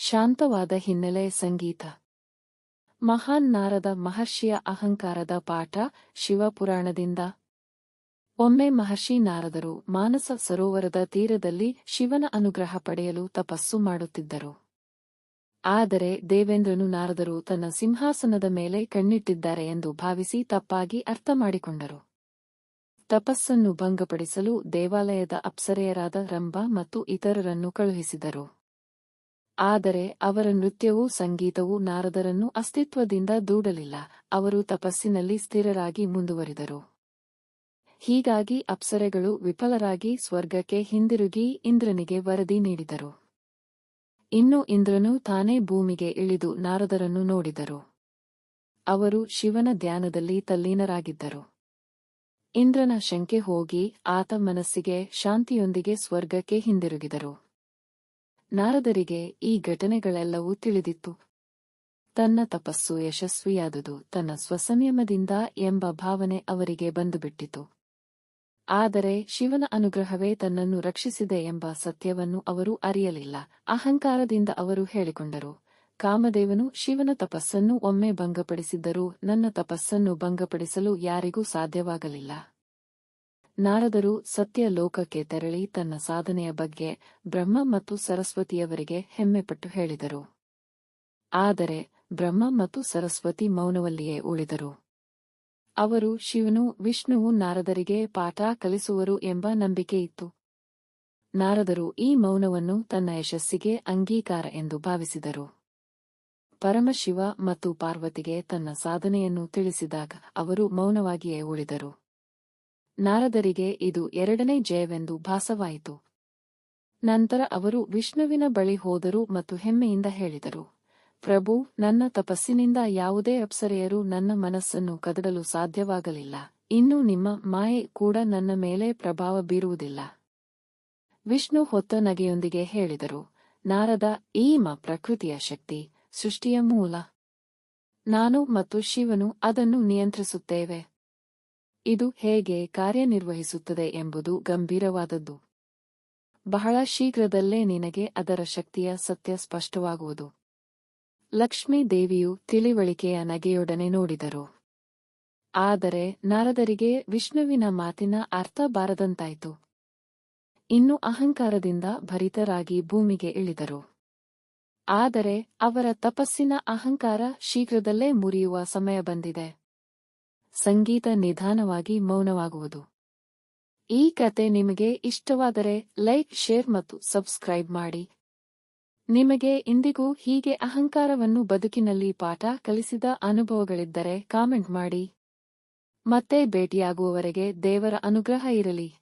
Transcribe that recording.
ಶಾಂತವಾದ ಹಿನ್ನೆಲೆ ಸಂಗೀತ. ಮಹಾನ್ ನಾರದ ಮಹರ್ಷಿಯ ಅಹಂಕಾರದ ಪಾಠ ಶಿವಪುರಾಣದಿಂದ. ಒಮ್ಮೆ ಮಹರ್ಷಿ ನಾರದರು ಮಾನಸ ಸರೋವರದ ತೀರದಲ್ಲಿ ಶಿವನ ಅನುಗ್ರಹ ಪಡೆಯಲು ತಪಸ್ಸು ಮಾಡುತ್ತಿದ್ದರು. ಆದರೆ ದೇವೇಂದ್ರನು ನಾರದರು ತನ್ನ ಸಿಂಹಾಸನದ ಮೇಲೆ ಕಣ್ಣಿಟ್ಟಿದ್ದಾರೆ ಎಂದು ಭಾವಿಸಿ ತಪ್ಪಾಗಿ ಅರ್ಥಮಾಡಿಕೊಂಡರು. ತಪಸ್ಸನ್ನು ಭಂಗಪಡಿಸಲು ದೇವಾಲಯದ ಅಪ್ಸರೆಯರಾದ ರಂಭ ಮತ್ತು ಇತರರನ್ನು ಕಳುಹಿಸಿದರು. ಆದರೆ ಅವರ ನೃತ್ಯವೂ ಸಂಗೀತವೂ ನಾರದರನ್ನು ಅಸ್ತಿತ್ವದಿಂದ ದೂಡಲಿಲ್ಲ. ಅವರು ತಪಸ್ಸಿನಲ್ಲಿ ಸ್ಥಿರರಾಗಿ ಮುಂದುವರಿದರು. ಹೀಗಾಗಿ ಅಪ್ಸರೆಗಳು ವಿಫಲರಾಗಿ ಸ್ವರ್ಗಕ್ಕೆ ಹಿಂದಿರುಗಿ ಇಂದ್ರನಿಗೆ ವರದಿ ನೀಡಿದರು. ಇನ್ನು ಇಂದ್ರನು ತಾನೇ ಭೂಮಿಗೆ ಇಳಿದು ನಾರದರನ್ನು ನೋಡಿದರು. ಅವರು ಶಿವನ ಧ್ಯಾನದಲ್ಲಿ ತಲ್ಲೀನರಾಗಿದ್ದರು. ಇಂದ್ರನ ಶಂಕೆ ಹೋಗಿ ಆತ ಮನಸ್ಸಿಗೆ ಶಾಂತಿಯೊಂದಿಗೆ ಸ್ವರ್ಗಕ್ಕೆ ಹಿಂದಿರುಗಿದರು. ನಾರದರಿಗೆ ಈ ಘಟನೆಗಳೆಲ್ಲವೂ ತಿಳಿದಿತ್ತು. ತನ್ನ ತಪಸ್ಸು ಯಶಸ್ವಿಯಾದುದು ತನ್ನ ಸ್ವಸಂಯಮದಿಂದ ಎಂಬ ಭಾವನೆ ಅವರಿಗೆ ಬಂದುಬಿಟ್ಟಿತು. ಆದರೆ ಶಿವನ ಅನುಗ್ರಹವೇ ತನ್ನನ್ನು ರಕ್ಷಿಸಿದೆ ಎಂಬ ಸತ್ಯವನ್ನು ಅವರು ಅರಿಯಲಿಲ್ಲ. ಅಹಂಕಾರದಿಂದ ಅವರು ಹೇಳಿಕೊಂಡರು, ಕಾಮದೇವನು ಶಿವನ ತಪಸ್ಸನ್ನು ಒಮ್ಮೆ ಭಂಗಪಡಿಸಿದ್ದರೂ ನನ್ನ ತಪಸ್ಸನ್ನು ಭಂಗಪಡಿಸಲು ಯಾರಿಗೂ ಸಾಧ್ಯವಾಗಲಿಲ್ಲ. ನಾರದರು ಸತ್ಯ ಲೋಕಕ್ಕೆ ತೆರಳಿ ತನ್ನ ಸಾಧನೆಯ ಬಗ್ಗೆ ಬ್ರಹ್ಮ ಮತ್ತು ಸರಸ್ವತಿಯವರಿಗೆ ಹೆಮ್ಮೆಪಟ್ಟು ಹೇಳಿದರು. ಆದರೆ ಬ್ರಹ್ಮ ಮತ್ತು ಸರಸ್ವತಿ ಮೌನವಲ್ಲಿಯೇ ಉಳಿದರು. ಅವರು ಶಿವನು ವಿಷ್ಣುವು ನಾರದರಿಗೆ ಪಾಠ ಕಲಿಸುವರು ಎಂಬ ನಂಬಿಕೆ ಇತ್ತು. ನಾರದರು ಈ ಮೌನವನ್ನು ತನ್ನ ಯಶಸ್ಸಿಗೆ ಅಂಗೀಕಾರ ಎಂದು ಭಾವಿಸಿದರು. ಪರಮಶಿವ ಮತ್ತು ಪಾರ್ವತಿಗೆ ತನ್ನ ಸಾಧನೆಯನ್ನು ತಿಳಿಸಿದಾಗ ಅವರು ಮೌನವಾಗಿಯೇ ಉಳಿದರು. ನಾರದರಿಗೆ ಇದು ಎರಡನೇ ಜಯವೆಂದು ಭಾಸವಾಯಿತು. ನಂತರ ಅವರು ವಿಷ್ಣುವಿನ ಬಳಿ ಹೋದರು ಮತ್ತು ಹೆಮ್ಮೆಯಿಂದ ಹೇಳಿದರು, ಪ್ರಭು, ನನ್ನ ತಪಸ್ಸಿನಿಂದ ಯಾವುದೇ ಅಪ್ಸರೆಯರು ನನ್ನ ಮನಸ್ಸನ್ನು ಕದಡಲು ಸಾಧ್ಯವಾಗಲಿಲ್ಲ. ಇನ್ನು ನಿಮ್ಮ ಮಾಯೆ ಕೂಡ ನನ್ನ ಮೇಲೆ ಪ್ರಭಾವ ಬೀರುವುದಿಲ್ಲ. ವಿಷ್ಣು ಹೊತ್ತ ನಗೆಯೊಂದಿಗೆ ಹೇಳಿದರು, ನಾರದ, ಈ ಪ್ರಕೃತಿಯ ಶಕ್ತಿ, ಸೃಷ್ಟಿಯ ಮೂಲ. ನಾನು ಮತ್ತು ಶಿವನು ಅದನ್ನು ನಿಯಂತ್ರಿಸುತ್ತೇವೆ. ಇದು ಹೇಗೆ ಕಾರ್ಯನಿರ್ವಹಿಸುತ್ತದೆ ಎಂಬುದು ಗಂಭೀರವಾದದ್ದು. ಬಹಳ ಶೀಘ್ರದಲ್ಲೇ ನಿನಗೆ ಅದರ ಶಕ್ತಿಯ ಸತ್ಯ ಸ್ಪಷ್ಟವಾಗುವುದು. ಲಕ್ಷ್ಮೀ ದೇವಿಯು ತಿಳಿವಳಿಕೆಯ ನಗೆಯೊಡನೆ ನೋಡಿದರು. ಆದರೆ ನಾರದರಿಗೆ ವಿಷ್ಣುವಿನ ಮಾತಿನ ಅರ್ಥ ಬಾರದಂತಾಯಿತು. ಇನ್ನು ಅಹಂಕಾರದಿಂದ ಭರಿತರಾಗಿ ಭೂಮಿಗೆ ಇಳಿದರು. ಆದರೆ ಅವರ ತಪಸ್ಸಿನ ಅಹಂಕಾರ ಶೀಘ್ರದಲ್ಲೇ ಮುರಿಯುವ ಸಮಯ ಬಂದಿದೆ. ಸಂಗೀತ ನಿಧಾನವಾಗಿ ಮೌನವಾಗುವುದು. ಈ ಕತೆ ನಿಮಗೆ ಇಷ್ಟವಾದರೆ ಲೈಕ್, ಶೇರ್ ಮತ್ತು ಸಬ್ಸ್ಕ್ರೈಬ್ ಮಾಡಿ. ನಿಮಗೆ ಇಂದಿಗೂ ಹೀಗೆ ಅಹಂಕಾರವನ್ನು ಬದುಕಿನಲ್ಲಿ ಪಾಠ ಕಲಿಸಿದ ಅನುಭವಗಳಿದ್ದರೆ ಕಾಮೆಂಟ್ ಮಾಡಿ. ಮತ್ತೆ ಭೇಟಿಯಾಗುವವರೆಗೆ ದೇವರ ಅನುಗ್ರಹ ಇರಲಿ.